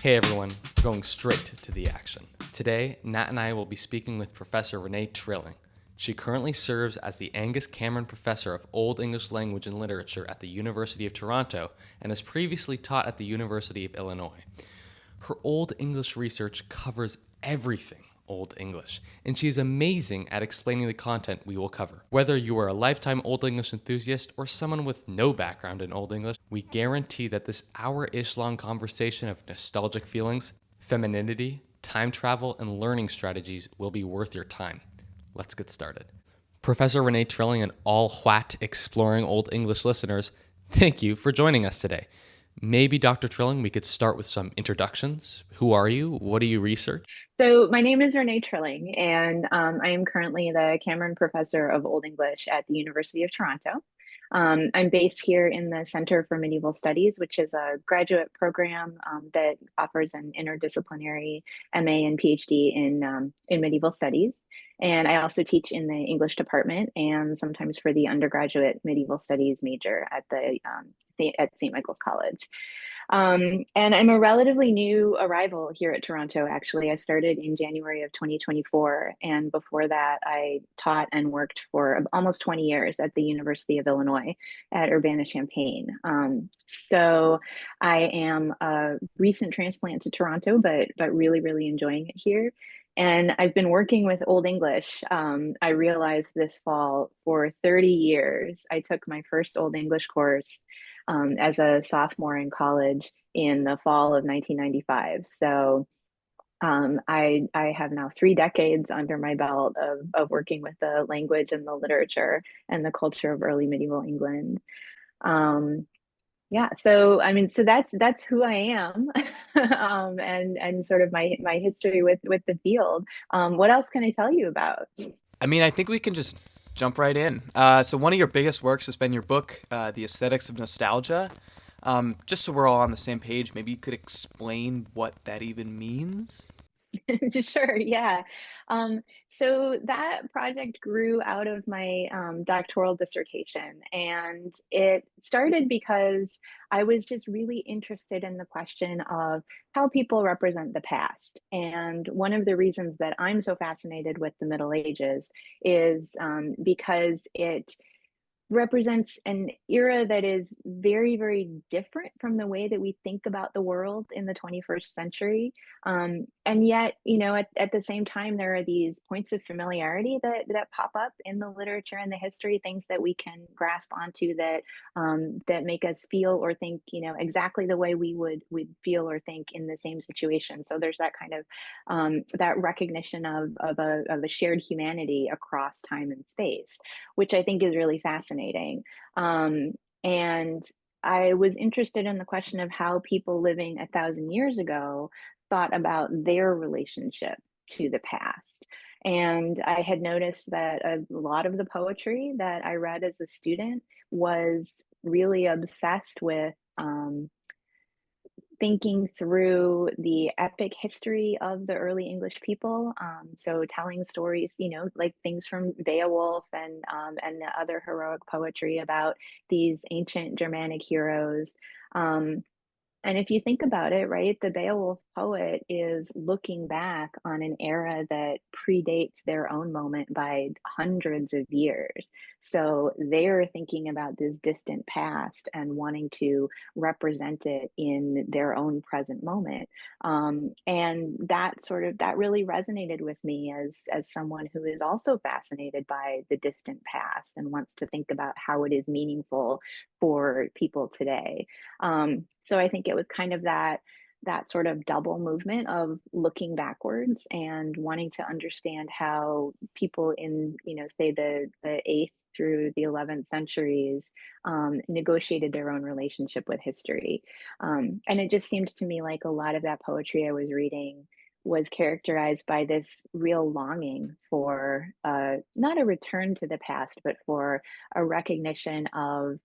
Hey everyone, going straight to the action. Today, Nat and I will be speaking with Professor Rénee Trilling. She currently serves as the Angus Cameron Professor of Old English Language and Literature at the University of Toronto and has previously taught at the University of Illinois. Her Old English research covers everything Old English, and she is amazing at explaining the content we will cover. Whether you are a lifetime Old English enthusiast or someone with no background in Old English, we guarantee that this hour-ish long conversation of nostalgic feelings, femininity, time travel, and learning strategies will be worth your time. Let's get started. Professor Rénee Trilling and all WHAT exploring Old English listeners, thank you for joining us today. Maybe, Dr. Trilling, we could start with some introductions. Who are you? What do you research? So my name is Rénee Trilling, and I am currently the Cameron Professor of Old English at the University of Toronto. I'm based here in the Center for Medieval Studies, which is a graduate program that offers an interdisciplinary MA and PhD in medieval studies. And I also teach in the English department and sometimes for the undergraduate medieval studies major at at St. Michael's College. And I'm a relatively new arrival here at Toronto, actually. I started in January of 2024. And before that, I taught and worked for almost 20 years at the University of Illinois at Urbana-Champaign. So I am a recent transplant to Toronto, but really, really enjoying it here. And I've been working with Old English. I realized this fall for 30 years. I took my first Old English course as a sophomore in college in the fall of 1995. So I have now 3 decades under my belt of working with the language and the literature and the culture of early medieval England. Um, yeah, so I mean, so that's who I am, and sort of my history with the field. What else can I tell you about? I think we can just jump right in. So one of your biggest works has been your book, The Aesthetics of Nostalgia. Just so we're all on the same page, maybe you could explain what that even means? Sure, yeah. So that project grew out of my doctoral dissertation, and it started because I was just really interested in the question of how people represent the past. And one of the reasons that I'm so fascinated with the Middle Ages is because it represents an era that is very, very different from the way that we think about the world in the 21st century. And yet, at the same time, there are these points of familiarity that pop up in the literature and the history, things that we can grasp onto that make us feel or think, exactly the way would feel or think in the same situation. So there's that kind of that recognition of a shared humanity across time and space, which I think is really fascinating. And I was interested in the question of how people living 1,000 years ago thought about their relationship to the past. And I had noticed that a lot of the poetry that I read as a student was really obsessed with thinking through the epic history of the early English people. So telling stories, like things from Beowulf and the other heroic poetry about these ancient Germanic heroes. Um, and if you think about it, right, the Beowulf poet is looking back on an era that predates their own moment by hundreds of years. So they're thinking about this distant past and wanting to represent it in their own present moment. And that really resonated with me as someone who is also fascinated by the distant past and wants to think about how it is meaningful for people today. So I think it was kind of that sort of double movement of looking backwards and wanting to understand how people in, say the eighth through the 11th centuries negotiated their own relationship with history. And it just seemed to me like a lot of that poetry I was reading was characterized by this real longing for not a return to the past, but for a recognition of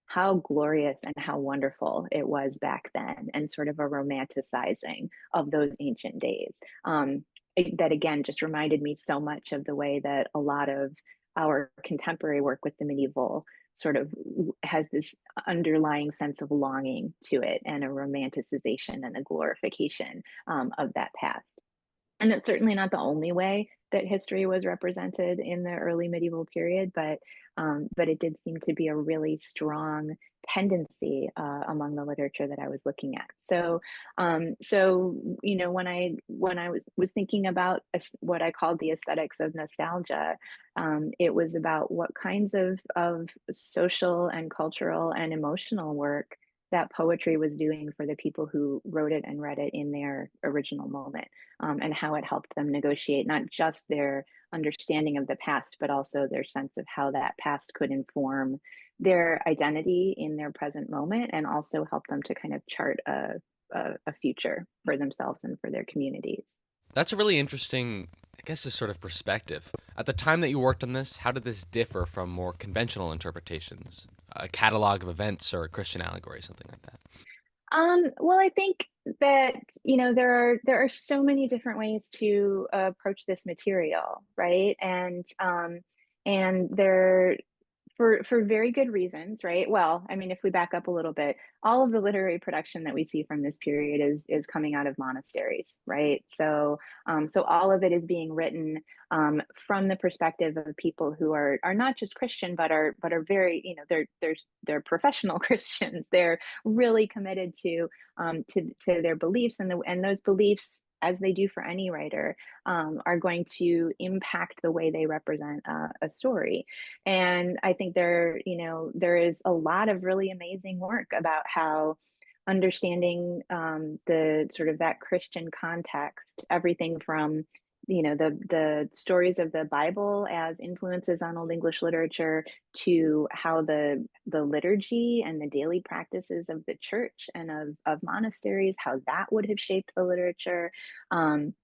how glorious and how wonderful it was back then, and sort of a romanticizing of those ancient days. That again just reminded me so much of the way that a lot of our contemporary work with the medieval sort of has this underlying sense of longing to it, and a romanticization and a glorification of that past. And that's certainly not the only way that history was represented in the early medieval period, but it did seem to be a really strong tendency among the literature that I was looking at. So when I was thinking about what I called the aesthetics of nostalgia, it was about what kinds of social and cultural and emotional work that poetry was doing for the people who wrote it and read it in their original moment, and how it helped them negotiate not just their understanding of the past, but also their sense of how that past could inform their identity in their present moment, and also help them to kind of chart a future for themselves and for their communities. That's a really interesting, I guess, this sort of perspective. At the time that you worked on this, how did this differ from more conventional interpretations? A catalog of events or a Christian allegory, something like that? Well, I think that there are so many different ways to approach this material, right? And there for very good reasons, right? Well, I mean, if we back up a little bit, all of the literary production that we see from this period is coming out of monasteries, right? So all of it is being written from the perspective of people who are not just Christian, but are very, they're professional Christians. They're really committed to their beliefs, and those beliefs, as they do for any writer, are going to impact the way they represent a story. And I think there is a lot of really amazing work about how understanding the sort of that Christian context, everything from the stories of the Bible as influences on Old English literature, to how the liturgy and the daily practices of the church and of monasteries, how that would have shaped the literature, um,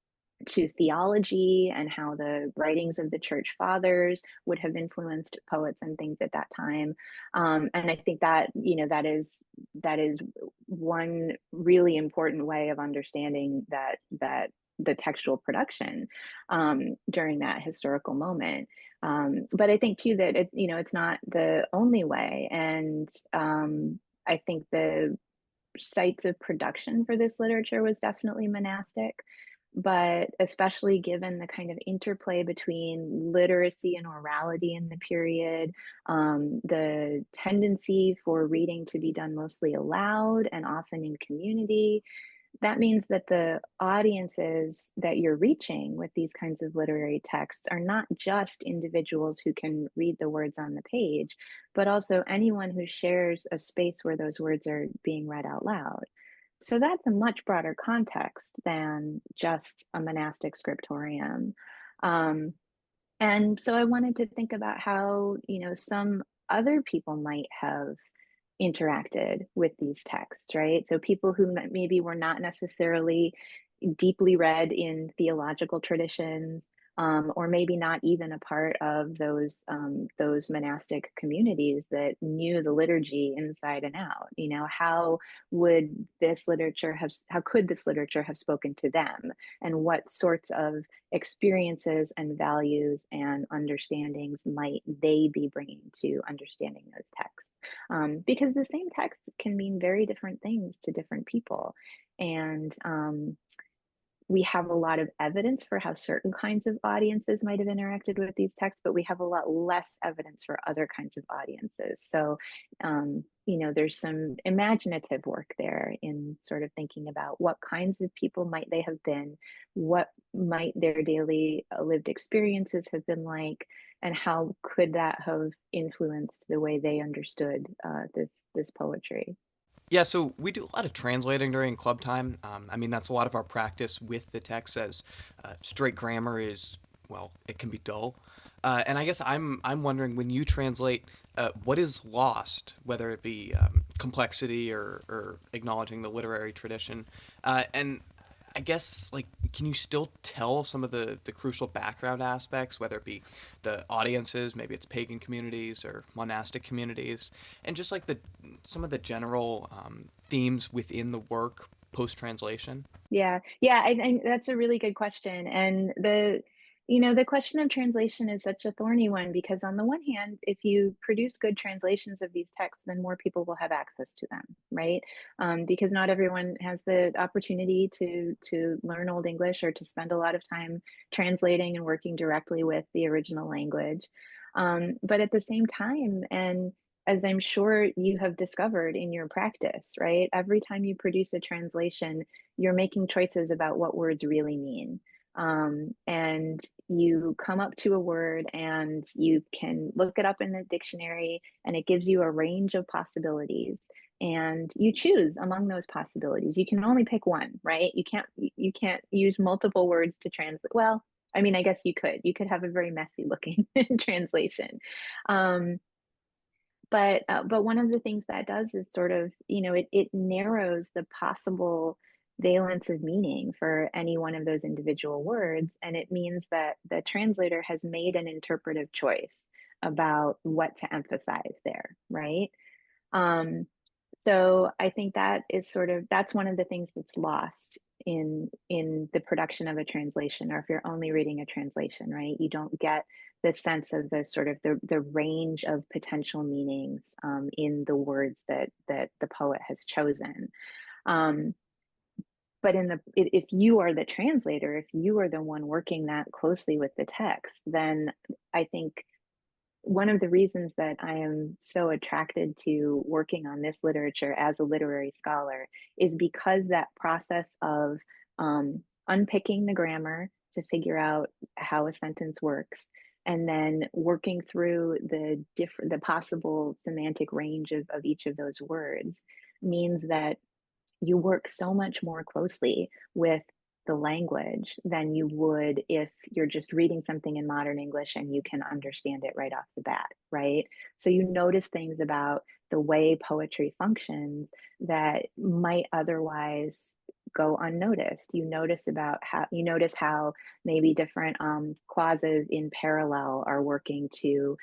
to theology and how the writings of the church fathers would have influenced poets and things at that time. And I think that that is one really important way of understanding that the textual production during that historical moment. But I think too that it's not the only way, and I think the sites of production for this literature was definitely monastic, but especially given the kind of interplay between literacy and orality in the period, the tendency for reading to be done mostly aloud and often in community, that means that the audiences that you're reaching with these kinds of literary texts are not just individuals who can read the words on the page, but also anyone who shares a space where those words are being read out loud. So that's a much broader context than just a monastic scriptorium. Um, and so I wanted to think about how, some other people might have interacted with these texts, right? So people who maybe were not necessarily deeply read in theological traditions, or maybe not even a part of those monastic communities that knew the liturgy inside and out. How how could this literature have spoken to them, and what sorts of experiences and values and understandings might they be bringing to understanding those texts? Because the same text can mean very different things to different people. And we have a lot of evidence for how certain kinds of audiences might have interacted with these texts, but we have a lot less evidence for other kinds of audiences. So, there's some imaginative work there in sort of thinking about what kinds of people might they have been, what might their daily lived experiences have been like, and how could that have influenced the way they understood this poetry. Yeah, so we do a lot of translating during club time. I mean, that's a lot of our practice with the text, as straight grammar is, well, it can be dull. And I guess I'm wondering, when you translate, what is lost, whether it be complexity or acknowledging the literary tradition, and I guess, like, can you still tell some of the crucial background aspects, whether it be the audiences, maybe it's pagan communities or monastic communities, and just like some of the general themes within the work post translation? Yeah, yeah, I that's a really good question, and The question of translation is such a thorny one because, on the one hand, if you produce good translations of these texts, then more people will have access to them, right? Because not everyone has the opportunity to learn Old English or to spend a lot of time translating and working directly with the original language. But at the same time, and as I'm sure you have discovered in your practice, right? Every time you produce a translation, you're making choices about what words really mean. And you come up to a word and you can look it up in the dictionary, and it gives you a range of possibilities, and you choose among those possibilities. You can only pick one, right? You can't use multiple words to translate. Well, I mean, I guess you could have a very messy looking translation. um, but one of the things that does is sort of, it narrows the possible valence of meaning for any one of those individual words. And it means that the translator has made an interpretive choice about what to emphasize there, right? Um, so I think that's one of the things that's lost in the production of a translation, or if you're only reading a translation, right? You don't get the sense of the sort of the range of potential meanings in the words that the poet has chosen. Um, but if you are the translator, if you are the one working that closely with the text, then I think one of the reasons that I am so attracted to working on this literature as a literary scholar is because that process of unpicking the grammar to figure out how a sentence works, and then working through the possible semantic range of each of those words, means that you work so much more closely with the language than you would if you're just reading something in modern English and you can understand it right off the bat, right? So you notice things about the way poetry functions that might otherwise go unnoticed. You notice how maybe different clauses in parallel are working to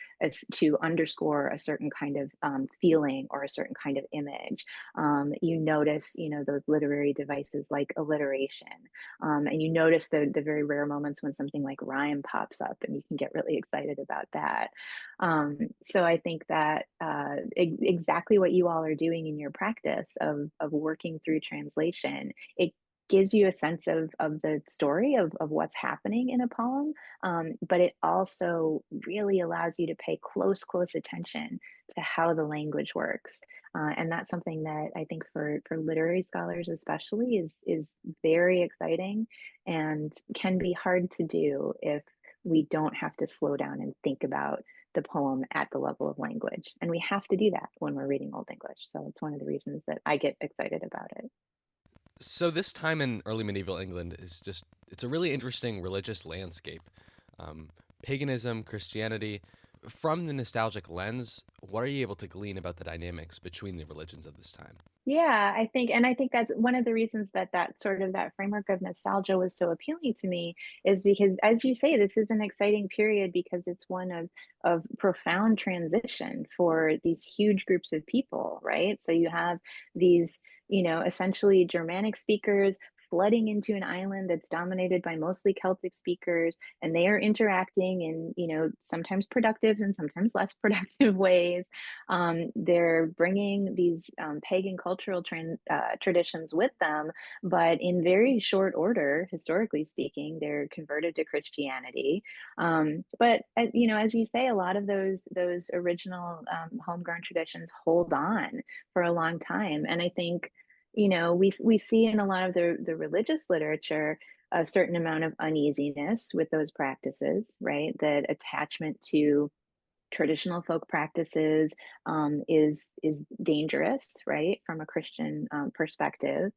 underscore a certain kind of feeling or a certain kind of image. You notice, those literary devices like alliteration, and you notice the very rare moments when something like rhyme pops up, and you can get really excited about that. So I think that exactly what you all are doing in your practice of working through translation, it gives you a sense of the story of what's happening in a poem, but it also really allows you to pay close attention to how the language works. And that's something that I think for literary scholars especially is very exciting and can be hard to do if we don't have to slow down and think about the poem at the level of language. And we have to do that when we're reading Old English. So it's one of the reasons that I get excited about it. So this time in early medieval England it's a really interesting religious landscape. Paganism, Christianity. From the nostalgic lens, what are you able to glean about the dynamics between the religions of this time? Yeah, I think that's one of the reasons that sort of that framework of nostalgia was so appealing to me, is because, as you say, this is an exciting period because it's one of profound transition for these huge groups of people, right? So you have these, essentially Germanic speakers flooding into an island that's dominated by mostly Celtic speakers, and they are interacting in, sometimes productive and sometimes less productive ways. They're bringing these pagan cultural traditions with them, but in very short order, historically speaking, they're converted to Christianity. But as you say, a lot of those original homegrown traditions hold on for a long time, and I think we see in a lot of the religious literature a certain amount of uneasiness with those practices, right? That attachment to traditional folk practices is dangerous, right, from a Christian perspective.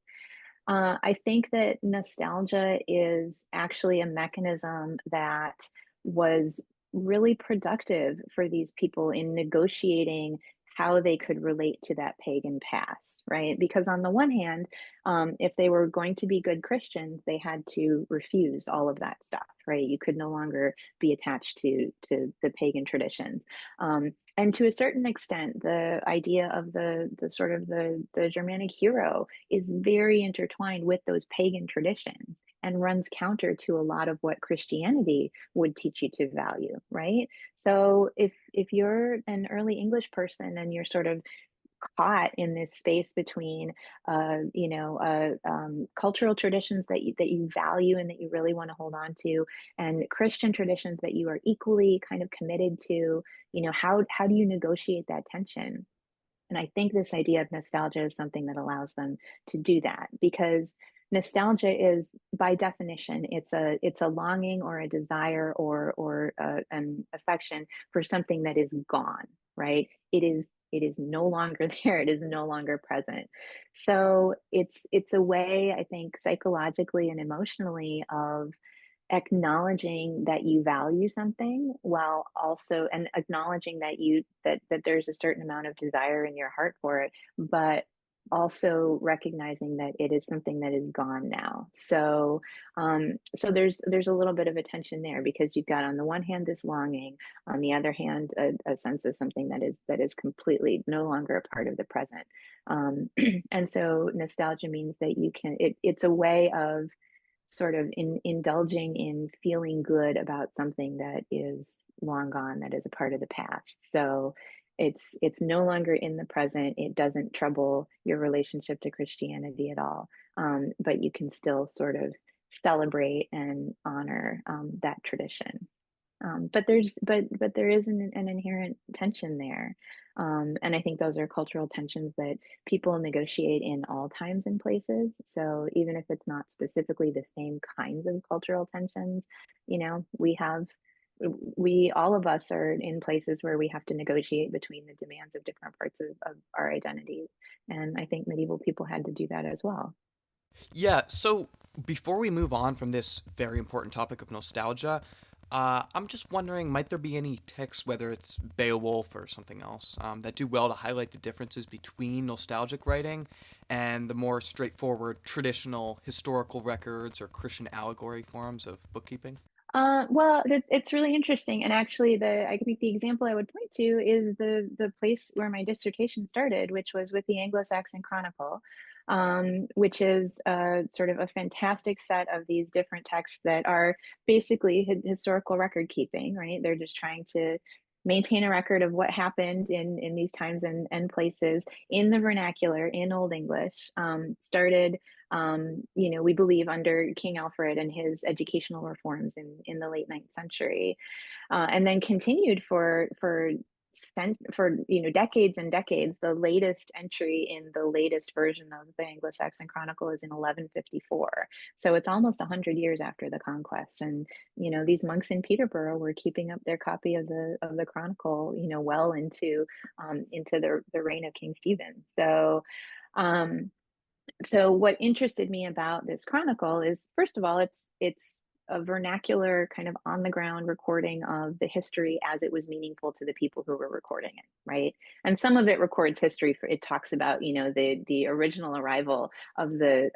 I think that nostalgia is actually a mechanism that was really productive for these people in negotiating how they could relate to that pagan past, right? Because on the one hand, if they were going to be good Christians, they had to refuse all of that stuff, right? You could no longer be attached to the pagan traditions. And to a certain extent, the idea of the sort of the Germanic hero is very intertwined with those pagan traditions. and runs counter to a lot of what Christianity would teach you to value, right? So if you're an early English person and you're sort of caught in this space between cultural traditions that you value and that you really want to hold on to, and Christian traditions that you are equally kind of committed to, how do you negotiate that tension? And I think this idea of nostalgia is something that allows them to do that, because nostalgia is, by definition, it's a longing or a desire or an affection for something that is gone, right? It is no longer there. It is no longer present. So it's a way, I think, psychologically and emotionally, of acknowledging that you value something, while also, and acknowledging that there's a certain amount of desire in your heart for it, but also recognizing that it is something that is gone now. So there's a little bit of a tension there, because you've got, on the one hand, this longing, on the other hand, a sense of something that is completely no longer a part of the present. And so nostalgia means that it's a way of sort of indulging in feeling good about something that is long gone, that is a part of the past. So it's no longer in the present. It doesn't trouble your relationship to Christianity at all, but you can still sort of celebrate and honor that tradition. But there is an inherent tension there, and I think those are cultural tensions that people negotiate in all times and places. So even if it's not specifically the same kinds of cultural tensions, we all of us are in places where we have to negotiate between the demands of different parts of our identities, and I think medieval people had to do that as well. Yeah, so before we move on from this very important topic of nostalgia, I'm just wondering, might there be any texts, whether it's Beowulf or something else, that do well to highlight the differences between nostalgic writing and the more straightforward traditional historical records or Christian allegory forms of bookkeeping? Well, it's really interesting, and actually, I think the example I would point to is the place where my dissertation started, which was with the Anglo-Saxon Chronicle, which is sort of a fantastic set of these different texts that are basically historical record keeping, right? They're just trying to maintain a record of what happened in these times and places in the vernacular, in Old English. Started we believe under King Alfred and his educational reforms in the late 9th century, and then continued for decades and decades. The latest entry in the latest version of the Anglo-Saxon Chronicle is in 1154, so it's almost 100 years after the conquest. And these monks in Peterborough were keeping up their copy of the Chronicle, well into the reign of King Stephen. So what interested me about this chronicle is, first of all, it's a vernacular, kind of on the ground recording of the history as it was meaningful to the people who were recording it, right? And some of it records history. It talks about the original arrival of the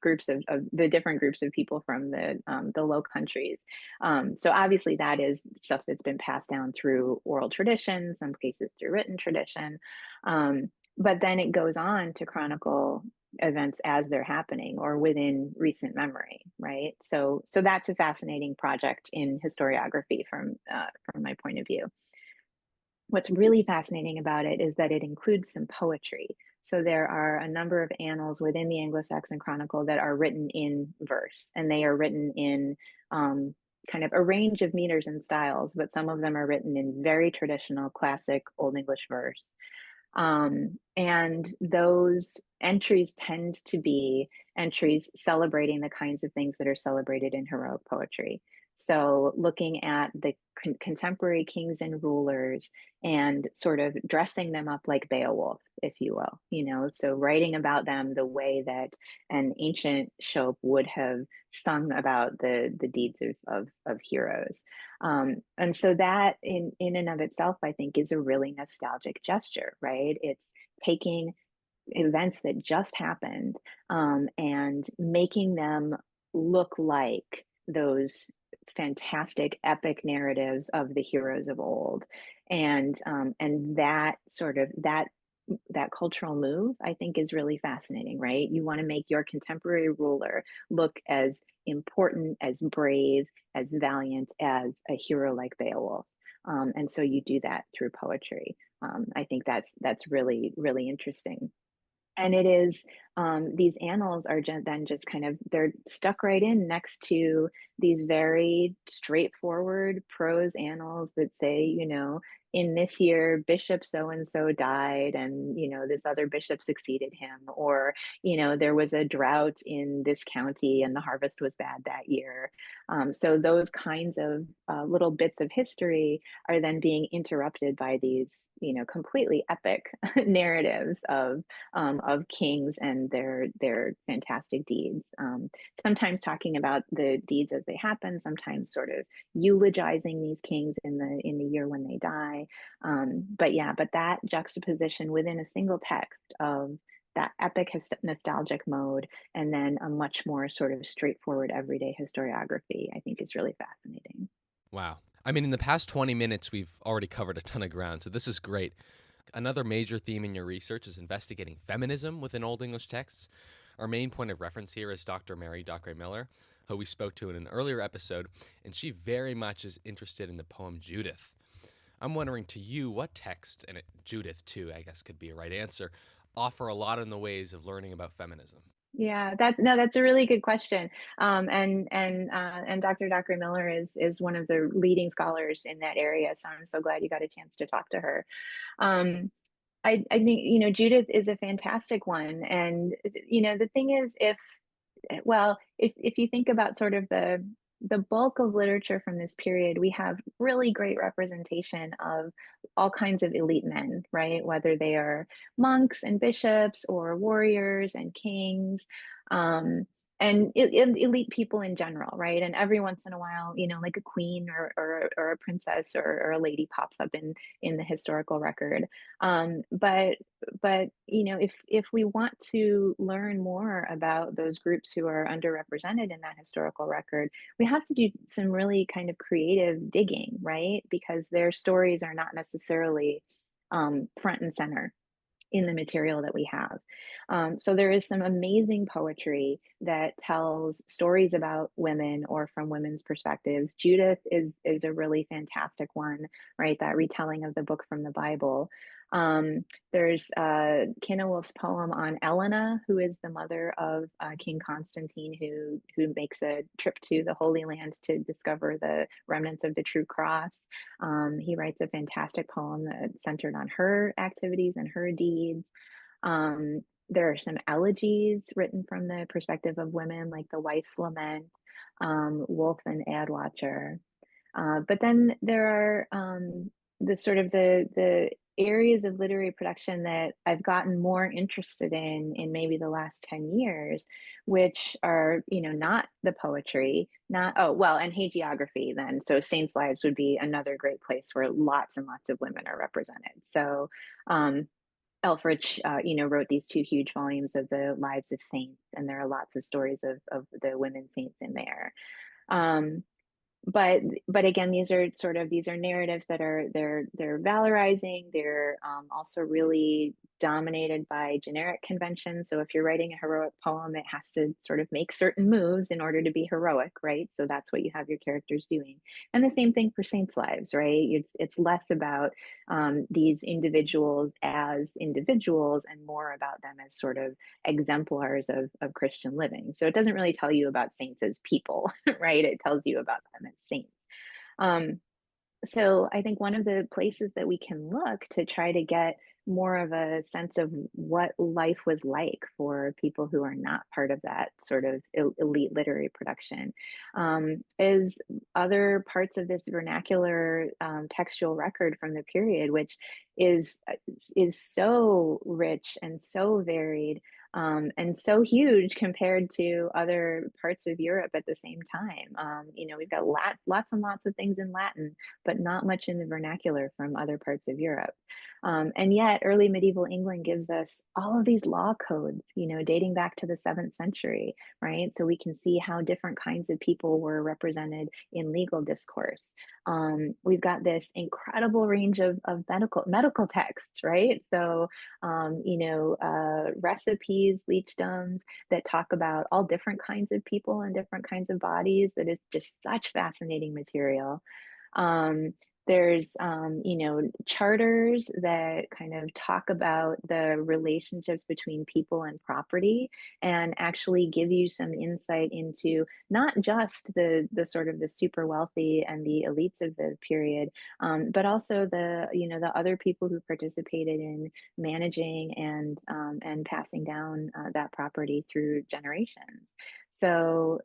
groups of the different groups of people from the Low Countries. So obviously that is stuff that's been passed down through oral tradition, some cases through written tradition. But then it goes on to chronicle events as they're happening or within recent memory, right? So that's a fascinating project in historiography from my point of view. What's really fascinating about it is that it includes some poetry. So there are a number of annals within the Anglo-Saxon Chronicle that are written in verse, and they are written in kind of a range of meters and styles, but some of them are written in very traditional, classic Old English verse. And those entries tend to be entries celebrating the kinds of things that are celebrated in heroic poetry. So looking at the contemporary kings and rulers and sort of dressing them up like Beowulf, if you will, so writing about them the way that an ancient Shope would have sung about the deeds of heroes. And so that in and of itself, I think, is a really nostalgic gesture, right? It's taking events that just happened, and making them look like those fantastic epic narratives of the heroes of old, and that that cultural move, I think is really fascinating, right? You want to make your contemporary ruler look as important, as brave, as valiant as a hero like Beowulf. And so you do that through poetry. I think that's really, really interesting. And it is, these annals are then just kind of, they're stuck right in next to these very straightforward prose annals that say, in this year, Bishop so and so died, and, this other bishop succeeded him, or, there was a drought in this county and the harvest was bad that year. So those kinds of little bits of history are then being interrupted by these, completely epic narratives of kings and their fantastic deeds. Sometimes talking about the deeds as they happen, sometimes sort of eulogizing these kings in the year when they die. But that juxtaposition within a single text of that epic nostalgic mode and then a much more sort of straightforward everyday historiography, I think is really fascinating. Wow. I mean, in the past 20 minutes, we've already covered a ton of ground, so this is great. Another major theme in your research is investigating feminism within Old English texts. Our main point of reference here is Dr. Mary Dockeray Miller, who we spoke to in an earlier episode, and she very much is interested in the poem Judith. I'm wondering to you what text, and Judith too, I guess could be a right answer, offer a lot in the ways of learning about feminism. Yeah, that's a really good question. And Dr. Dockeray Miller is one of the leading scholars in that area. So I'm so glad you got a chance to talk to her. Um, I think, Judith is a fantastic one. And, the thing is, if you think about sort of the bulk of literature from this period, we have really great representation of all kinds of elite men, right? Whether they are monks and bishops or warriors and kings. And elite people in general, right? And every once in a while, like a queen or a princess or a lady pops up in the historical record. But if we want to learn more about those groups who are underrepresented in that historical record, we have to do some really kind of creative digging, right? Because their stories are not necessarily front and center in the material that we have. So there is some amazing poetry that tells stories about women or from women's perspectives. Judith is a really fantastic one, right? That retelling of the book from the Bible. There's Kenilworth's poem on Elena, who is the mother of King Constantine, who makes a trip to the Holy Land to discover the remnants of the true cross. He writes a fantastic poem that's centered on her activities and her deeds. There are some elegies written from the perspective of women, like the Wife's Lament, Wolf and Adwatcher. But then there are the areas of literary production that I've gotten more interested in maybe the last 10 years, which are, not the poetry, and hagiography then. So Saints' Lives would be another great place where lots and lots of women are represented. So Elfrich, wrote these two huge volumes of the lives of saints, and there are lots of stories of the women saints in there. But again, these are narratives that they're valorizing. They're also really dominated by generic conventions. So if you're writing a heroic poem, it has to sort of make certain moves in order to be heroic, right? So that's what you have your characters doing. And the same thing for saints' lives, right? It's less about these individuals as individuals and more about them as sort of exemplars of Christian living. So it doesn't really tell you about saints as people, right? It tells you about them as saints. So I think one of the places that we can look to try to get more of a sense of what life was like for people who are not part of that sort of elite literary production is other parts of this vernacular textual record from the period, which is so rich and so varied. and so huge compared to other parts of Europe at the same time. We've got lots and lots of things in Latin, but not much in the vernacular from other parts of Europe. And yet, early medieval England gives us all of these law codes, dating back to the 7th century, right? So we can see how different kinds of people were represented in legal discourse. We've got this incredible range of medical texts, right? So, recipes, leechdoms that talk about all different kinds of people and different kinds of bodies. That is just such fascinating material. Um, there's, charters that kind of talk about the relationships between people and property and actually give you some insight into not just the sort of the super wealthy and the elites of the period, but also the other people who participated in managing and passing down that property through generations. So,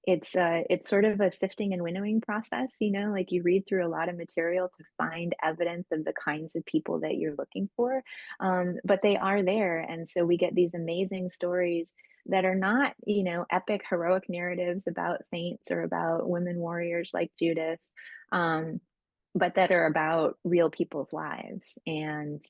it's sort of a sifting and winnowing process, like you read through a lot of material to find evidence of the kinds of people that you're looking for. But they are there. And so we get these amazing stories that are not, epic heroic narratives about saints or about women warriors like Judith. But that are about real people's lives. And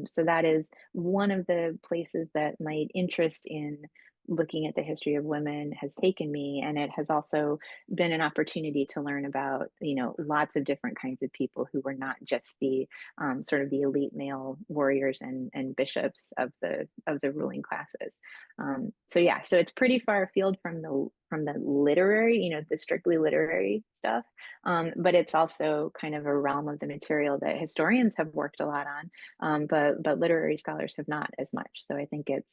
so that is one of the places that my interest in looking at the history of women has taken me. And it has also been an opportunity to learn about, lots of different kinds of people who were not just the sort of the elite male warriors and bishops of the ruling classes. So it's pretty far afield from the literary, the strictly literary stuff. But it's also kind of a realm of the material that historians have worked a lot on, but literary scholars have not as much. So I think it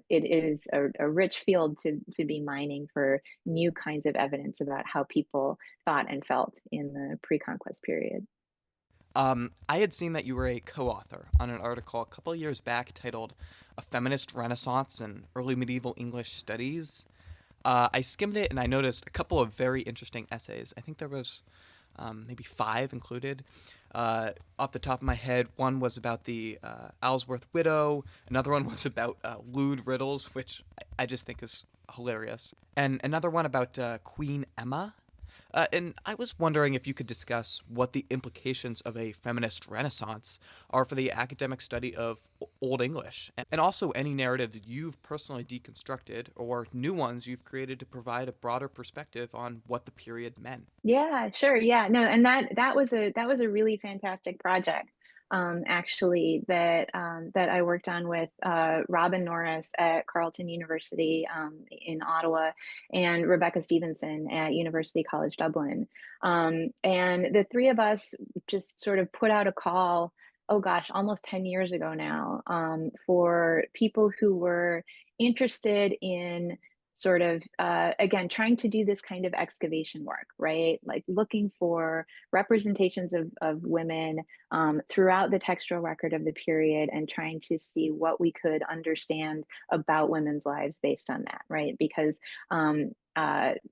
is a rich field to be mining for new kinds of evidence about how people thought and felt in the pre-conquest period. I had seen that you were a co-author on an article a couple of years back titled "A Feminist Renaissance in Early Medieval English Studies." I skimmed it and I noticed a couple of very interesting essays. I think there was maybe 5 included. Off the top of my head, one was about the Alsworth widow. Another one was about lewd riddles, which I just think is hilarious. And another one about Queen Emma. And I was wondering if you could discuss what the implications of a feminist renaissance are for the academic study of Old English, and also any narratives you've personally deconstructed or new ones you've created to provide a broader perspective on what the period meant. Yeah, sure. Yeah, no, and that was a really fantastic project, actually, that I worked on with Robin Norris at Carleton University in Ottawa and Rebecca Stevenson at University College Dublin. And the three of us just sort of put out a call, oh gosh, almost 10 years ago now, for people who were interested in sort of again trying to do this kind of excavation work, right? Like looking for representations of women throughout the textual record of the period and trying to see what we could understand about women's lives based on that, right? Because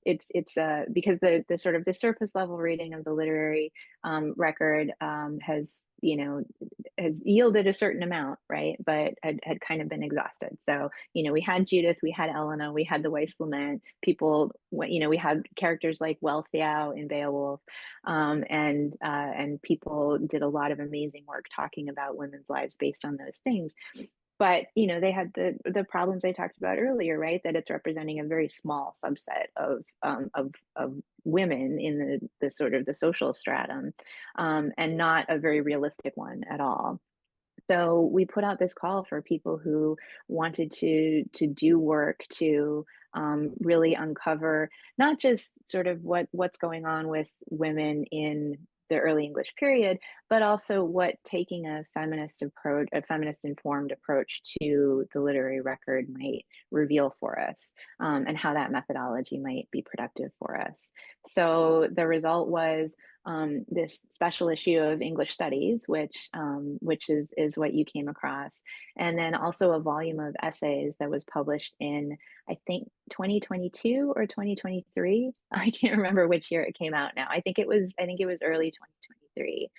it's because the sort of the surface level reading of the literary record has yielded a certain amount, right? But had kind of been exhausted. So, we had Judith, we had Elena, we had the wife's lament. People, we had characters like Wealhtheow in Beowulf, and people did a lot of amazing work talking about women's lives based on those things. But they had the problems I talked about earlier, right? That it's representing a very small subset of women in the sort of the social stratum, and not a very realistic one at all. So we put out this call for people who wanted to do work to really uncover not just sort of what's going on with women in the early English period, but also what taking a feminist approach, a feminist informed approach to the literary record might reveal for us, and how that methodology might be productive for us. So the result was this special issue of English Studies, which is what you came across, and then also a volume of essays that was published in, I think, 2022 or 2023. I can't remember which year it came out now. I think it was early 2023.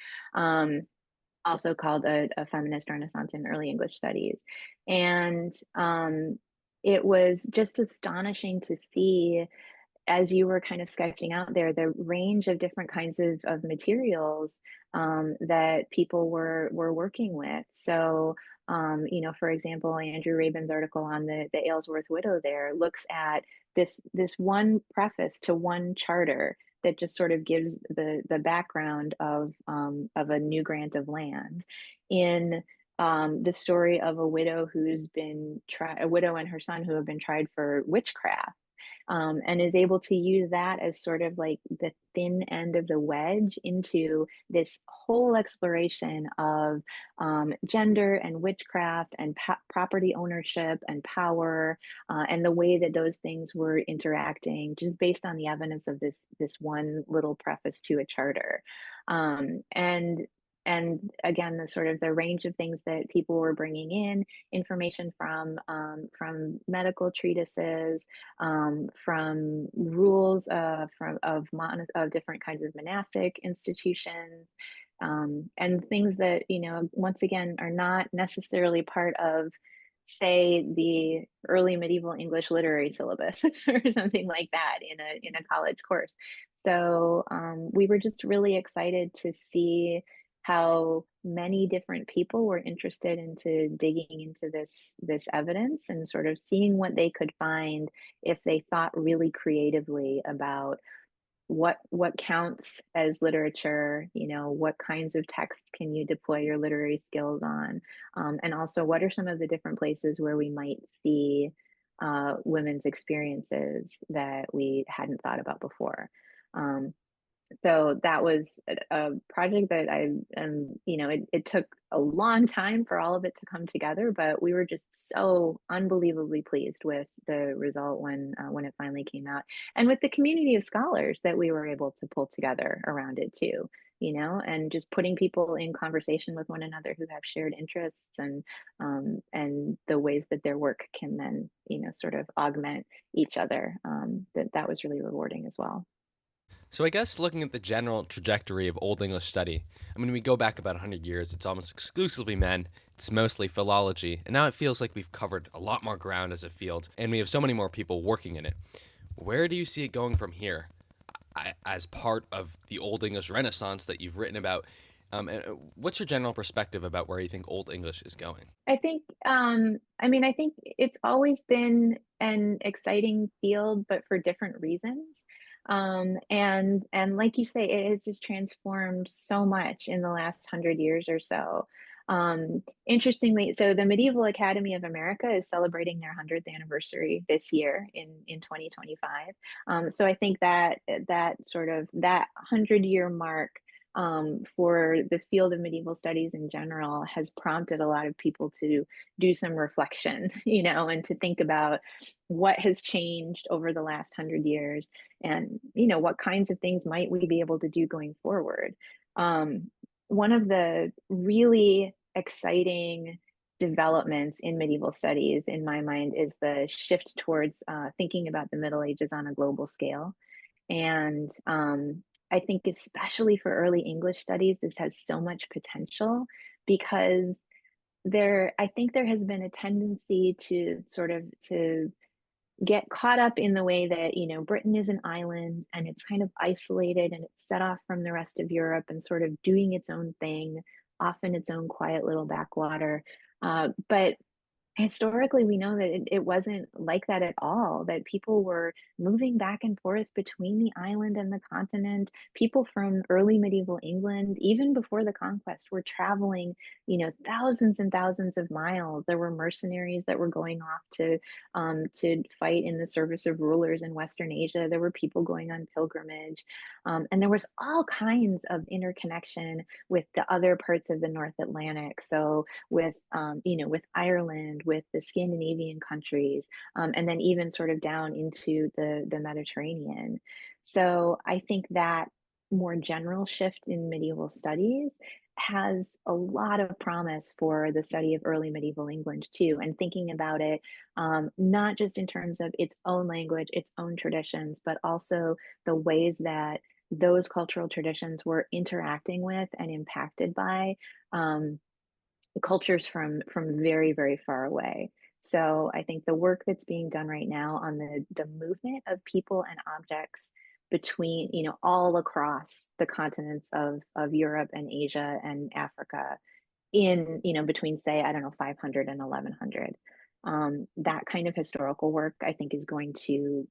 also called a feminist renaissance in early English studies. And it was just astonishing to see, as you were kind of sketching out there, the range of different kinds of materials that people were working with. So, for example, Andrew Rabin's article on the Aylesworth widow there looks at this one preface to one charter that just sort of gives the background of a new grant of land in the story of a widow who's been a widow and her son who have been tried for witchcraft, and is able to use that as sort of like the thin end of the wedge into this whole exploration of gender and witchcraft and property ownership and power, and the way that those things were interacting, just based on the evidence of this one little preface to a charter. And again, the sort of the range of things that people were bringing in, information from medical treatises, from rules of different kinds of monastic institutions, and things that, once again, are not necessarily part of, say, the early medieval English literary syllabus or something like that in a college course. So we were just really excited to see how many different people were interested into digging into this evidence and sort of seeing what they could find if they thought really creatively about what counts as literature, what kinds of texts can you deploy your literary skills on, and also what are some of the different places where we might see women's experiences that we hadn't thought about before. So that was a project that it took a long time for all of it to come together, but we were just so unbelievably pleased with the result when it finally came out, and with the community of scholars that we were able to pull together around it too, and just putting people in conversation with one another who have shared interests, and the ways that their work can then, sort of augment each other. That was really rewarding as well. So I guess looking at the general trajectory of Old English study, I mean, we go back about 100 years, it's almost exclusively men, it's mostly philology, and now it feels like we've covered a lot more ground as a field, and we have so many more people working in it. Where do you see it going from here as part of the Old English Renaissance that you've written about? And what's your general perspective about where you think Old English is going? I think, I think it's always been an exciting field, but for different reasons. And like you say, it has just transformed so much in the last 100 years or so. Interestingly, so the Medieval Academy of America is celebrating their 100th anniversary this year in 2025. So I think that sort of that 100-year mark, for the field of medieval studies in general, has prompted a lot of people to do some reflection, and to think about what has changed over the last 100 years, and what kinds of things might we be able to do going forward. One of the really exciting developments in medieval studies, in my mind, is the shift towards thinking about the Middle Ages on a global scale. And I think especially for early English studies, this has so much potential, because I think there has been a tendency to sort of to get caught up in the way that, Britain is an island and it's kind of isolated and it's set off from the rest of Europe and sort of doing its own thing, often its own quiet little backwater. But historically, we know that it wasn't like that at all, that people were moving back and forth between the island and the continent. People from early medieval England, even before the conquest, were traveling, thousands and thousands of miles. There were mercenaries that were going off to fight in the service of rulers in Western Asia. There were people going on pilgrimage. And there was all kinds of interconnection with the other parts of the North Atlantic. So with Ireland, with the Scandinavian countries, and then even sort of down into the Mediterranean. So I think that more general shift in medieval studies has a lot of promise for the study of early medieval England too, and thinking about it, not just in terms of its own language, its own traditions, but also the ways that those cultural traditions were interacting with and impacted by um, cultures from very, very far away. So I think the work that's being done right now on the movement of people and objects between, all across the continents of Europe and Asia and Africa in, between, say, I don't know, 500 and 1100. That kind of historical work, I think, is going to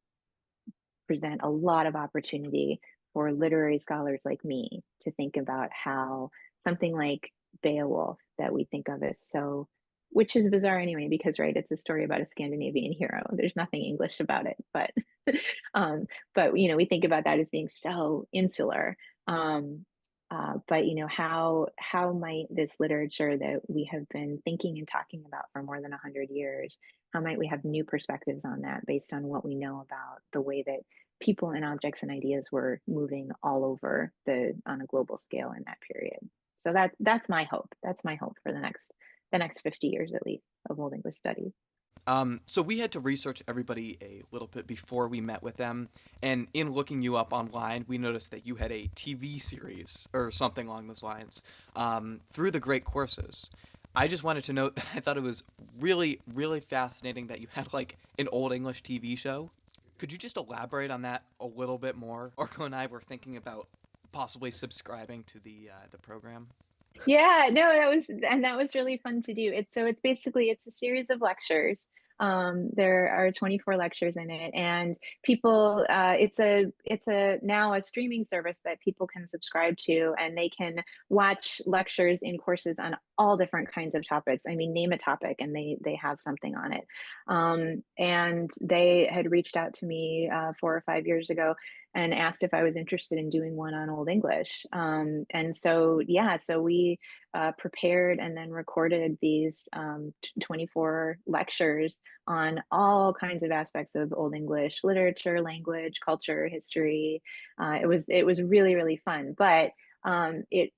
present a lot of opportunity for literary scholars like me to think about how something like Beowulf, that we think of as so, which is bizarre anyway, because right, it's a story about a Scandinavian hero. There's nothing English about it, but um, but we think about that as being so insular. Um, but how might this literature that we have been thinking and talking about for more than 100 years, how might we have new perspectives on that based on what we know about the way that people and objects and ideas were moving all over on a global scale in that period. So that's my hope. That's my hope for the next 50 years at least of Old English studies. So we had to research everybody a little bit before we met with them, and in looking you up online, we noticed that you had a TV series or something along those lines through the Great Courses. I just wanted to note that I thought it was really, really fascinating that you had like an Old English TV show. Could you just elaborate on that a little bit more? Orko and I were thinking about possibly subscribing to the program. Yeah, no, that was really fun to do. It's basically it's a series of lectures. There are 24 lectures in it, and people it's a now a streaming service that people can subscribe to, and they can watch lectures in courses on all different kinds of topics. I mean, name a topic and they have something on it. And they had reached out to me 4 or 5 years ago and asked if I was interested in doing one on Old English. And so, yeah, so we prepared and then recorded these 24 lectures on all kinds of aspects of Old English literature, language, culture, history. It was really, really fun, but it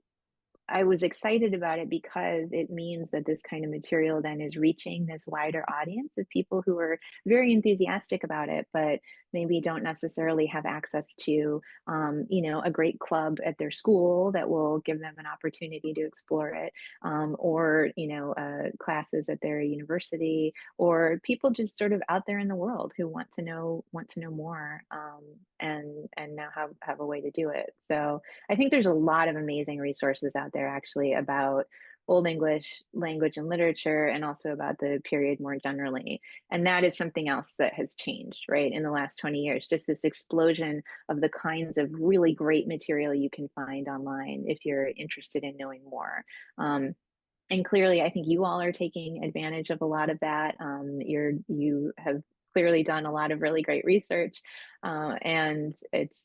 I was excited about it because it means that this kind of material then is reaching this wider audience of people who are very enthusiastic about it, but maybe don't necessarily have access to, a great club at their school that will give them an opportunity to explore it, or classes at their university, or people just sort of out there in the world who want to know more, and now have a way to do it. So I think there's a lot of amazing resources out there actually about Old English language and literature, and also about the period more generally. And that is something else that has changed, right, in the last 20 years. Just this explosion of the kinds of really great material you can find online if you're interested in knowing more. And clearly, I think you all are taking advantage of a lot of that. You have clearly done a lot of really great research, and it's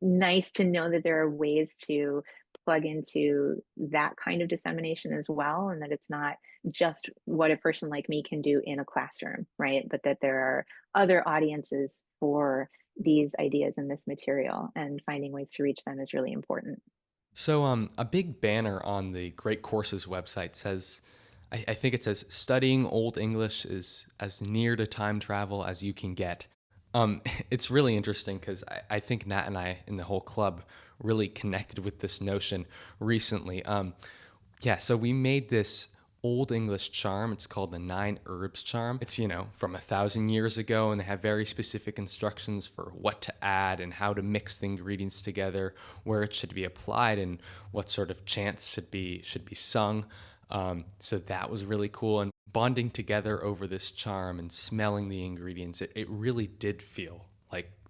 nice to know that there are ways to plug into that kind of dissemination as well, and that it's not just what a person like me can do in a classroom, right? But that there are other audiences for these ideas and this material, and finding ways to reach them is really important. So, a big banner on the Great Courses website says, I think it says, studying Old English is as near to time travel as you can get. It's really interesting because I think Nat and I in the whole club really connected with this notion recently. Yeah, so we made this Old English charm. It's called the Nine Herbs charm. It's, from 1,000 years ago, and they have very specific instructions for what to add and how to mix the ingredients together, where it should be applied, and what sort of chants should be sung. So that was really cool. And bonding together over this charm and smelling the ingredients, it really did feel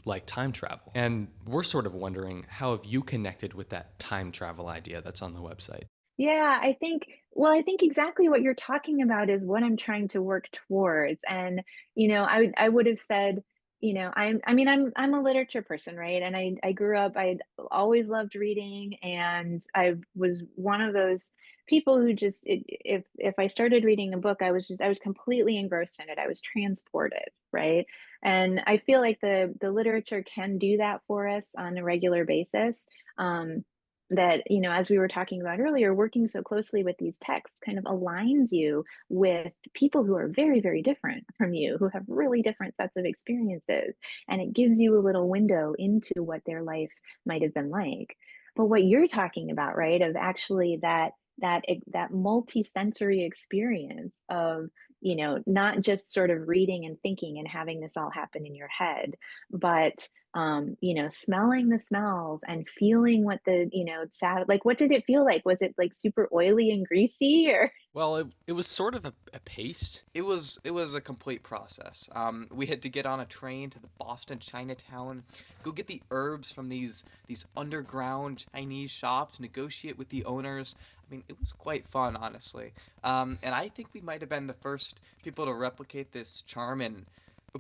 like time travel. And we're sort of wondering, how have you connected with that time travel idea that's on the website? Yeah, I think exactly what you're talking about is what I'm trying to work towards. And, I would have said, I'm a literature person, right? And I grew up, I always loved reading, and I was one of those people who just, if I started reading a book, I was completely engrossed in it. I was transported, right? And I feel like the literature can do that for us on a regular basis. that, as we were talking about earlier, working so closely with these texts kind of aligns you with people who are very, very different from you, who have really different sets of experiences. And it gives you a little window into what their life might have been like. But what you're talking about, right, of actually that multi-sensory experience of, not just sort of reading and thinking and having this all happen in your head, but smelling the smells and feeling what the, sad, like, what did it feel like? Was it like super oily and greasy, or? Well, it was sort of a paste. It was a complete process. We had to get on a train to the Boston Chinatown, go get the herbs from these underground Chinese shops, negotiate with the owners. I mean, it was quite fun, honestly. And I think we might have been the first people to replicate this charm in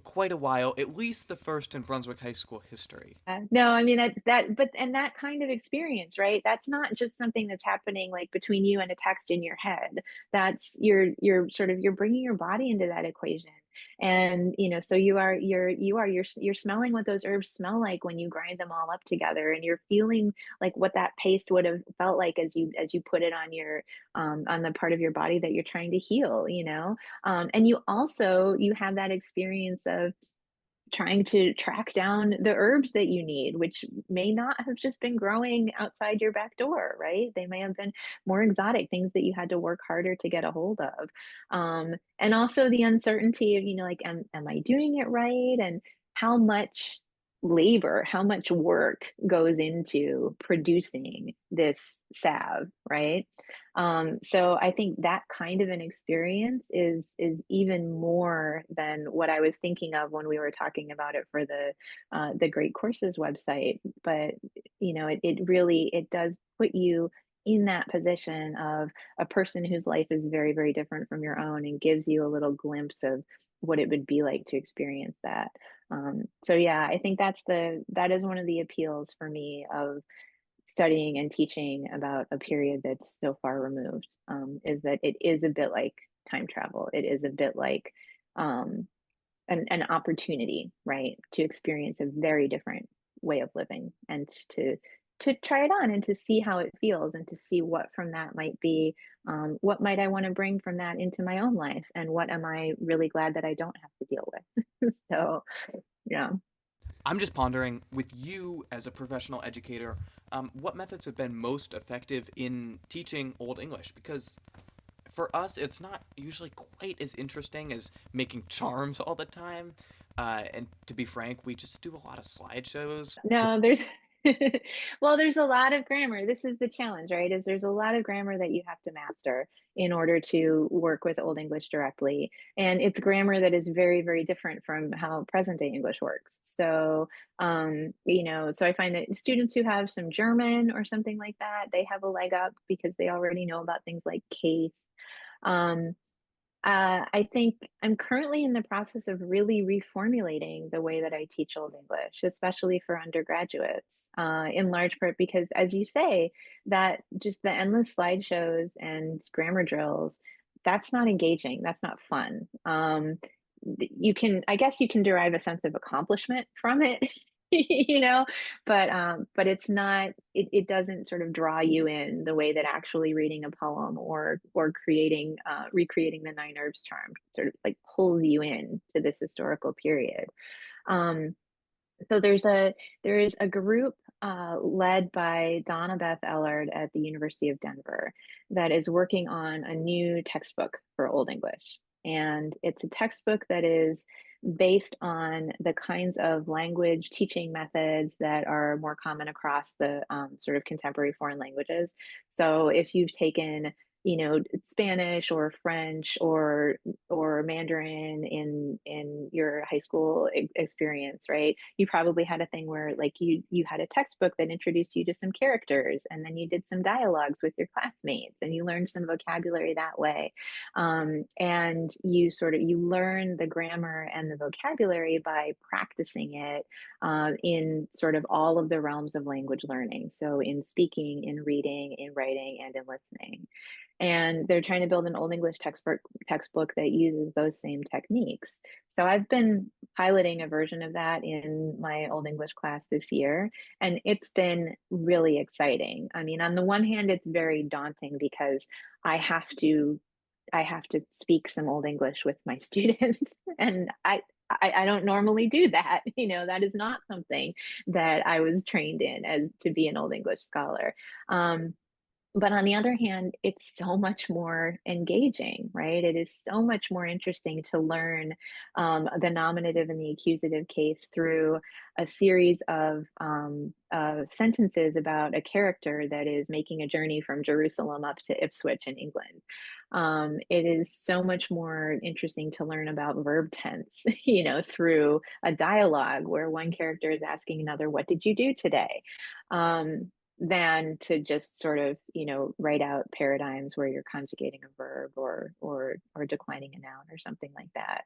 quite a while, at least the first in Brunswick High School history. No, I mean but and that kind of experience, right? That's not just something that's happening like between you and a text in your head. That's you're sort of you're bringing your body into that equation, and so you're smelling what those herbs smell like when you grind them all up together, and you're feeling like what that paste would have felt like as you put it on the part of your body that you're trying to heal, and you have that experience of trying to track down the herbs that you need, which may not have just been growing outside your back door, right? They may have been more exotic things that you had to work harder to get a hold of. And also the uncertainty of, like, am I doing it right? And how much labor, how much work goes into producing this salve, right? So I think that kind of an experience is even more than what I was thinking of when we were talking about it for the Great Courses website. But it does put you in that position of a person whose life is very, very different from your own, and gives you a little glimpse of what it would be like to experience that. So yeah, I think that is one of the appeals for me of studying and teaching about a period that's so far removed, is that it is a bit like time travel. It is a bit like um, an opportunity, right, to experience a very different way of living, and to try it on and to see how it feels, and to see what from that might be, what might I want to bring from that into my own life, and what am I really glad that I don't have to deal with. So yeah. I'm just pondering, with you as a professional educator, what methods have been most effective in teaching Old English? Because for us, it's not usually quite as interesting as making charms all the time. And to be frank, we just do a lot of slideshows. No, there's well, there's a lot of grammar. This is the challenge, right? Is there's a lot of grammar that you have to master in order to work with Old English directly. And it's grammar that is very, very different from how present day English works. So, so I find that students who have some German or something like that, they have a leg up because they already know about things like case. Um, I think I'm currently in the process of really reformulating the way that I teach Old English, especially for undergraduates, in large part because, as you say, that just the endless slideshows and grammar drills, that's not engaging. That's not fun. I guess you can derive a sense of accomplishment from it, but it's not, it doesn't sort of draw you in the way that actually reading a poem or recreating the Nine Herbs charm sort of like pulls you in to this historical period. Um, so there is a group led by Donna Beth Ellard at the University of Denver that is working on a new textbook for Old English. And it's a textbook that is based on the kinds of language teaching methods that are more common across the sort of contemporary foreign languages. So if you've taken, Spanish or French or Mandarin in your high school experience, right? You probably had a thing where like you had a textbook that introduced you to some characters, and then you did some dialogues with your classmates, and you learned some vocabulary that way. And you learn the grammar and the vocabulary by practicing it in sort of all of the realms of language learning. So in speaking, in reading, in writing, and in listening. And they're trying to build an Old English textbook that uses those same techniques. So I've been piloting a version of that in my Old English class this year, and it's been really exciting. I mean, on the one hand, it's very daunting because I have to I have to speak some Old English with my students, and I don't normally do that. You know, that is not something that I was trained in as to be an Old English scholar. Um, but on the other hand, it's so much more engaging, right? It is so much more interesting to learn the nominative and the accusative case through a series of sentences about a character that is making a journey from Jerusalem up to Ipswich in England. It is so much more interesting to learn about verb tense, you know, through a dialogue where one character is asking another, "What did you do today?" Than to just sort of, you know, write out paradigms where you're conjugating a verb or declining a noun or something like that.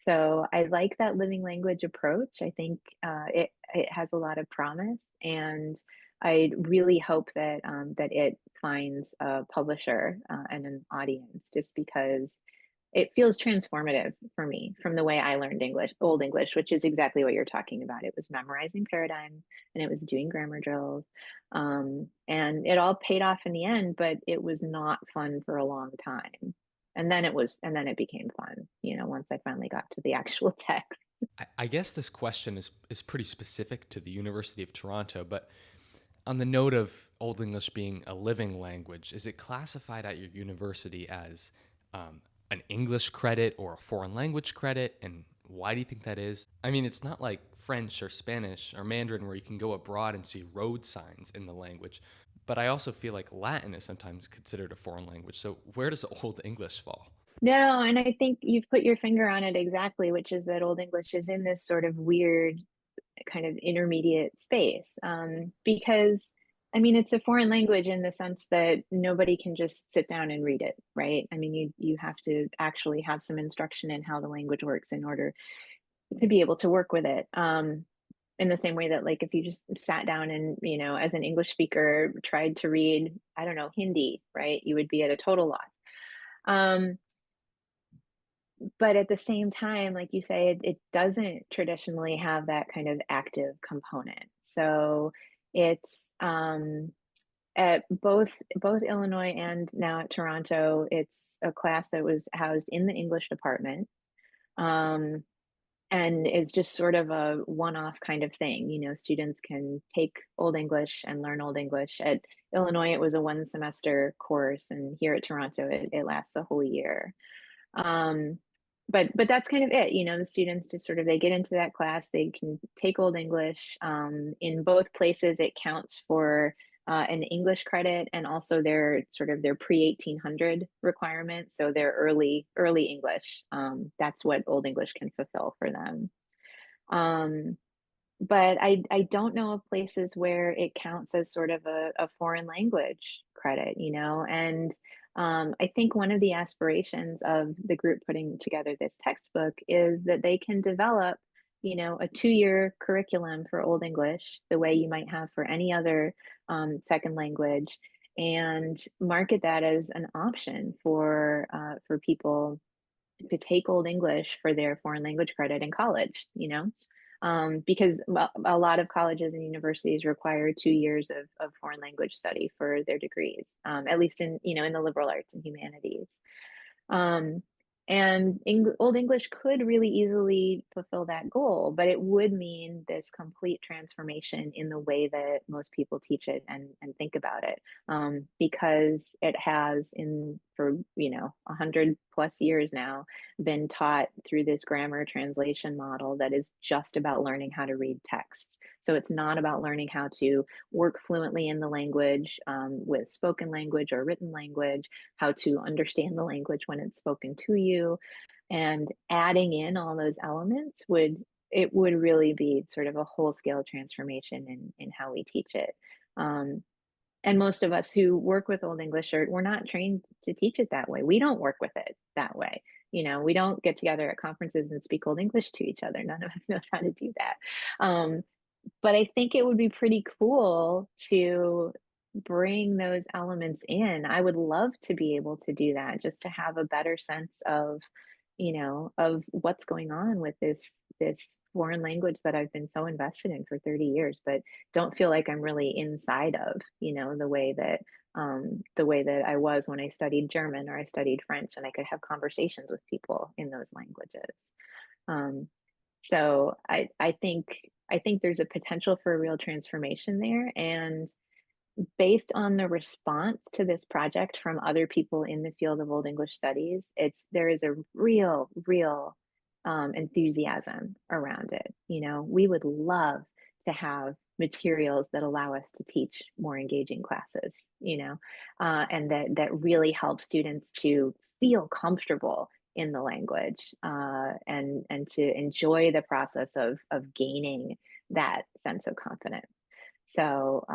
So I like that living language approach. I think it has a lot of promise, and I really hope that that it finds a publisher and an audience, just because it feels transformative for me from the way I learned English, Old English, which is exactly what you're talking about. It was memorizing paradigms and it was doing grammar drills. And it all paid off in the end, but it was not fun for a long time. And then it became fun, you know, once I finally got to the actual text. I guess this question is pretty specific to the University of Toronto, but on the note of Old English being a living language, is it classified at your university as an English credit or a foreign language credit? And why do you think that is? I mean, it's not like French or Spanish or Mandarin where you can go abroad and see road signs in the language. But I also feel like Latin is sometimes considered a foreign language. So where does Old English fall? No, and I think you've put your finger on it exactly, which is that Old English is in this sort of weird kind of intermediate space, because I mean it's a foreign language in the sense that nobody can just sit down and read it, right? I mean you have to actually have some instruction in how the language works in order to be able to work with it. In the same way that, like, if you just sat down and, you know, as an English speaker tried to read, I don't know, Hindi, right, you would be at a total loss. um, but at the same time, like you say, it doesn't traditionally have that kind of active component. So it's at both Illinois and now at Toronto, it's a class that was housed in the English department. Um, and it's just sort of a one-off kind of thing. You know, students can take Old English and learn Old English. At Illinois, it was a one semester course, and here at Toronto, it lasts a whole year. Um, but that's kind of it. You know, the students just sort of they get into that class, they can take Old English. In both places, it counts for an English credit and also their sort of their pre-1800 requirement. So their early English. That's what Old English can fulfill for them. Um, but I don't know of places where it counts as sort of a foreign language credit, you know. And I think one of the aspirations of the group putting together this textbook is that they can develop, you know, a 2-year curriculum for Old English the way you might have for any other second language, and market that as an option for people to take Old English for their foreign language credit in college, you know, because a lot of colleges and universities require 2 years of foreign language study for their degrees, at least in, you know, in the liberal arts and humanities. Um, and Old English could really easily fulfill that goal, but it would mean this complete transformation in the way that most people teach it and think about it, because it has, in for, you know, 100+ years now, been taught through this grammar translation model that is just about learning how to read texts. So it's not about learning how to work fluently in the language, with spoken language or written language, how to understand the language when it's spoken to you. And adding in all those elements would really be sort of a whole scale transformation in how we teach it. And most of us who work with Old English we're not trained to teach it that way. We don't work with it that way. You know, we don't get together at conferences and speak Old English to each other. None of us knows how to do that. But I think it would be pretty cool to bring those elements in. I would love to be able to do that, just to have a better sense of, of what's going on with this foreign language that I've been so invested in for 30 years, but don't feel like I'm really inside of, the way that I was when I studied German or I studied French, and I could have conversations with people in those languages. Um, so I think there's a potential for a real transformation there. And based on the response to this project from other people in the field of Old English studies, there is a real enthusiasm around it. We would love to have materials that allow us to teach more engaging classes, and that really help students to feel comfortable in the language, and to enjoy the process of gaining that sense of confidence. So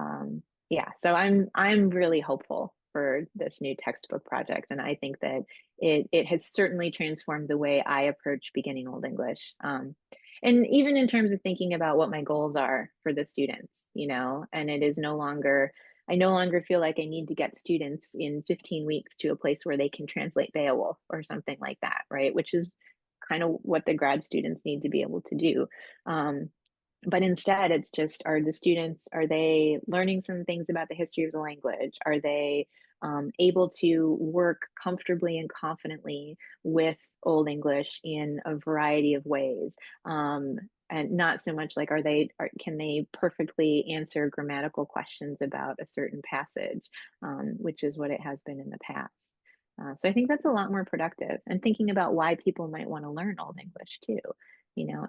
yeah, so I'm really hopeful for this new textbook project, and I think that it has certainly transformed the way I approach beginning Old English. And even in terms of thinking about what my goals are for the students, and it is no longer, I no longer feel like I need to get students in 15 weeks to a place where they can translate Beowulf or something like that, right? Which is kind of what the grad students need to be able to do. But instead, it's just, are they learning some things about the history of the language? Are they able to work comfortably and confidently with Old English in a variety of ways? And not so much like, can they perfectly answer grammatical questions about a certain passage, which is what it has been in the past. So I think that's a lot more productive, and thinking about why people might want to learn Old English too.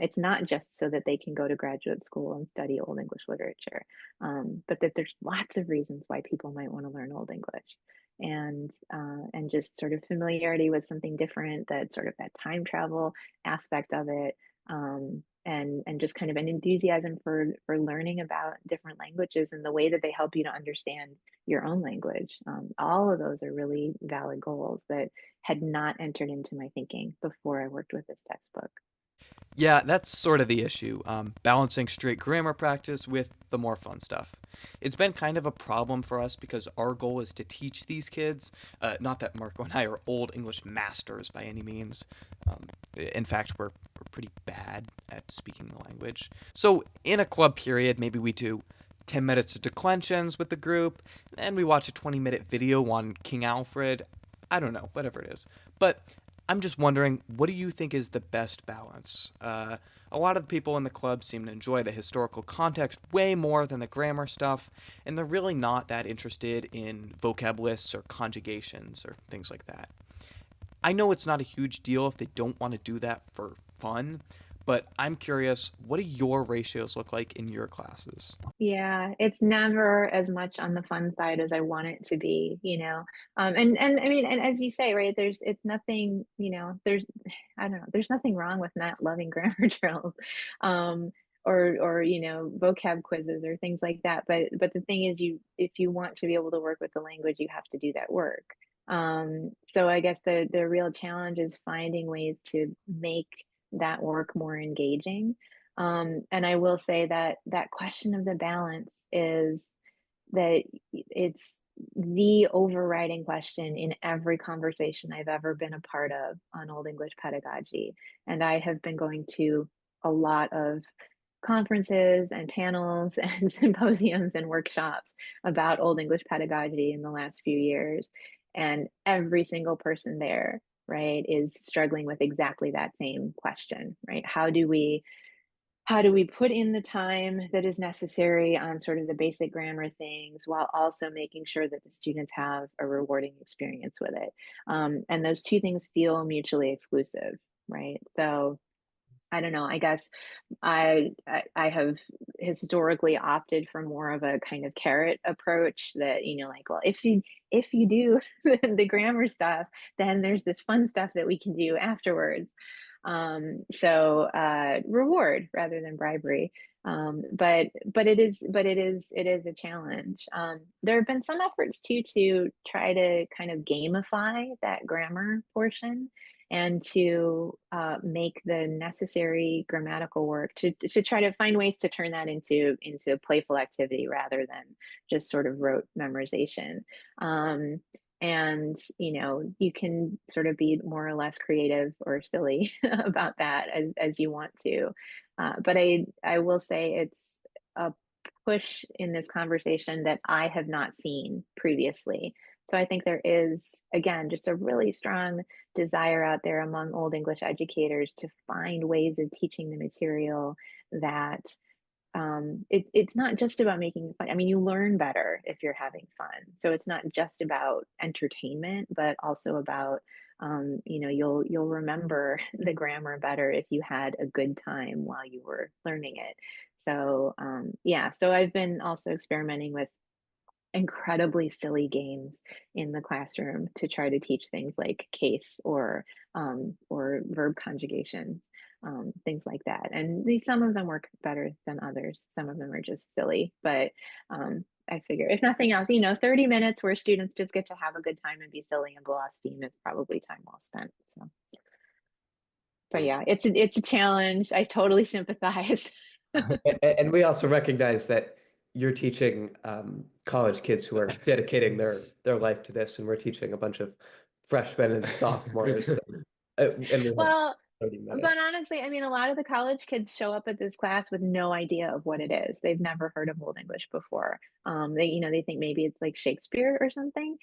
It's not just so that they can go to graduate school and study Old English literature, but that there's lots of reasons why people might want to learn Old English, and just sort of familiarity with something different, that sort of that time travel aspect of it, and just kind of an enthusiasm for learning about different languages and the way that they help you to understand your own language. All of those are really valid goals that had not entered into my thinking before I worked with this textbook. Yeah, that's sort of the issue, balancing straight grammar practice with the more fun stuff. It's been kind of a problem for us because our goal is to teach these kids. Not that Marco and I are Old English masters by any means. In fact, we're pretty bad at speaking the language. So, in a club period, maybe we do 10 minutes of declensions with the group, and we watch a 20-minute video on King Alfred. I don't know, whatever it is. But I'm just wondering, what do you think is the best balance? A lot of the people in the club seem to enjoy the historical context way more than the grammar stuff, and they're really not that interested in vocab lists or conjugations or things like that. I know it's not a huge deal if they don't want to do that for fun, but I'm curious, what do your ratios look like in your classes? Yeah, it's never as much on the fun side as I want it to be, and I mean, and as you say, right, it's nothing, I don't know, there's nothing wrong with not loving grammar drills, or vocab quizzes or things like that. But the thing is, if you want to be able to work with the language, you have to do that work. So I guess the real challenge is finding ways to make that work more engaging. And I will say that that question of the balance is that it's the overriding question in every conversation I've ever been a part of on Old English pedagogy. And I have been going to a lot of conferences and panels and symposiums and workshops about Old English pedagogy in the last few years. And every single person there, right, is struggling with exactly that same question, right? How do we put in the time that is necessary on sort of the basic grammar things while also making sure that the students have a rewarding experience with it? And those two things feel mutually exclusive, right? So I don't know. I guess I have historically opted for more of a kind of carrot approach, that, like, well, if you do the grammar stuff, then there's this fun stuff that we can do afterwards. So reward rather than bribery. But it is a challenge. There have been some efforts too to try to kind of gamify that grammar portion. and to make the necessary grammatical work to try to find ways to turn that into playful activity rather than just sort of rote memorization. Um, and you can sort of be more or less creative or silly about that as you want to. But I will say it's a push in this conversation that I have not seen previously. So I think there is, again, just a really strong desire out there among Old English educators to find ways of teaching the material that it's not just about making fun. I mean, you learn better if you're having fun. So it's not just about entertainment, but also about you'll remember the grammar better if you had a good time while you were learning it. So yeah, so I've been also experimenting with incredibly silly games in the classroom to try to teach things like case or verb conjugation, things like that. And some of them work better than others. Some of them are just silly, but I figure if nothing else, 30 minutes where students just get to have a good time and be silly and blow off steam is probably time well spent. So, but yeah, it's a challenge. I totally sympathize. And we also recognize that you're teaching college kids who are dedicating their life to this, and we're teaching a bunch of freshmen and sophomores. And we have Well, 30 minutes. but honestly, I mean, a lot of the college kids show up at this class with no idea of what it is. They've never heard of Old English before. They think maybe it's like Shakespeare or something.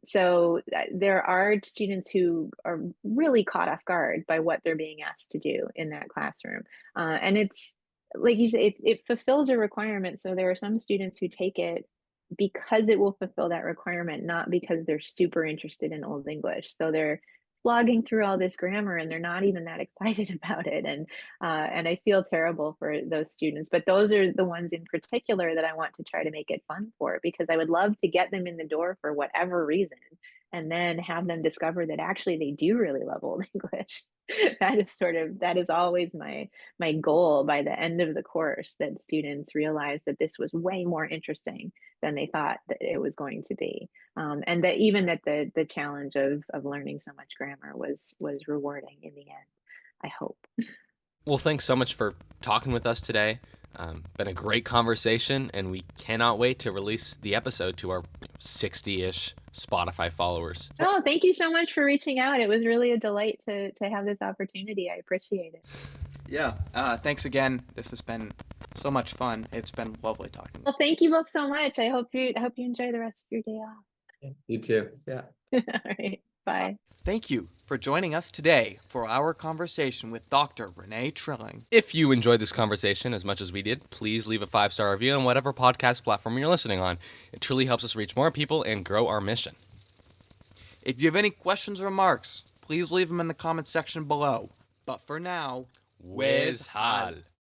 So there are students who are really caught off guard by what they're being asked to do in that classroom. And it's like you say, it fulfills a requirement. So there are some students who take it because it will fulfill that requirement, not because they're super interested in Old English. So they're slogging through all this grammar and they're not even that excited about it. And I feel terrible for those students, but those are the ones in particular that I want to try to make it fun for, because I would love to get them in the door for whatever reason and then have them discover that actually they do really love Old English. That is always my goal by the end of the course, that students realize that this was way more interesting than they thought that it was going to be. And that even that the challenge of learning so much grammar was rewarding in the end, I hope. Well, thanks so much for talking with us today. Been a great conversation, and we cannot wait to release the episode to our 60-ish Spotify followers. Oh, thank you so much for reaching out. It was really a delight to have this opportunity. I appreciate it. Yeah. Thanks again. This has been so much fun. It's been lovely talking. Well, thank you both so much. I hope you enjoy the rest of your day off. You too. Yeah. All right. Bye. Thank you for joining us today for our conversation with Dr. Rénee Trilling. If you enjoyed this conversation as much as we did, please leave a 5-star review on whatever podcast platform you're listening on. It truly helps us reach more people and grow our mission. If you have any questions or remarks, please leave them in the comments section below. But for now, Whiz Hal.